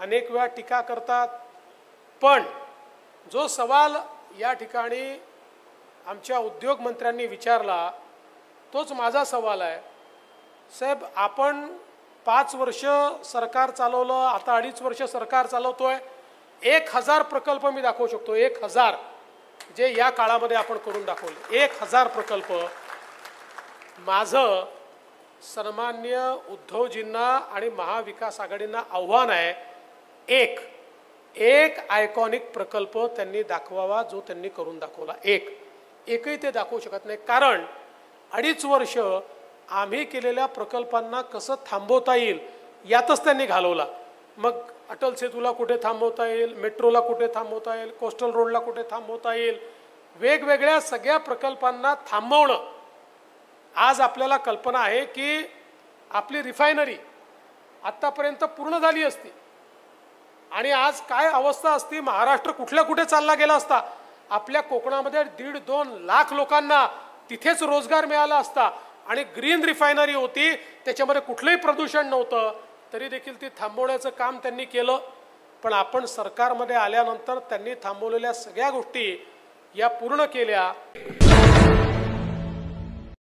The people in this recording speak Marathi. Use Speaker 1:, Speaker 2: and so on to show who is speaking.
Speaker 1: अनेक वेळा टीका करतात, पण जो सवाल या ठिकाणी आमच्या उद्योग मंत्र्यांनी विचारला तोच माझा सवाल आहे। साहेब, आपण 5 वर्ष सरकार चालवलं, आता 2.5 वर्ष सरकार चालवतोय, 1000 प्रकल्प मी दाखवू शकतो, 1000 जे या काळामध्ये आपण करून दाखवले, 1000 प्रकल्प। माझं सन्माननीय उद्धवजींना आणि महाविकास आघाडींना आव्हान आहे, एक आयकॉनिक प्रकल्प त्यांनी दाखवावा जो त्यांनी करून दाखवला। एकही ते दाखवू शकत नाही, कारण 2.5 वर्ष आम्ही केलेल्या प्रकल्पांना कसं थांबवता येईल यातच त्यांनी घालवला। मग अटल सेतूला कुठे थांबवता येईल, मेट्रोला कुठे थांबवता येईल, कोस्टल रोडला कुठे थांबवता येईल, वेगवेगळ्या सगळ्या प्रकल्पांना थांबवणं। आज आपल्याला कल्पना आहे की आपली रिफायनरी आतापर्यंत पूर्ण झाली असती आणि आज काय अवस्था असती, महाराष्ट्र कुठल्या कुठे चालला गेला असता, आपल्या कोकणामध्ये 1.5-2 लाख लोकांना तिथेच रोजगार मिळाला असता आणि ग्रीन रिफायनरी होती, त्याच्यामध्ये कुठलंही प्रदूषण नव्हतं, तरी देखील ती थांबवण्याचं काम त्यांनी केलं। पण आपण सरकारमध्ये आल्यानंतर त्यांनी थांबवलेल्या सगळ्या गोष्टी या पूर्ण केल्या।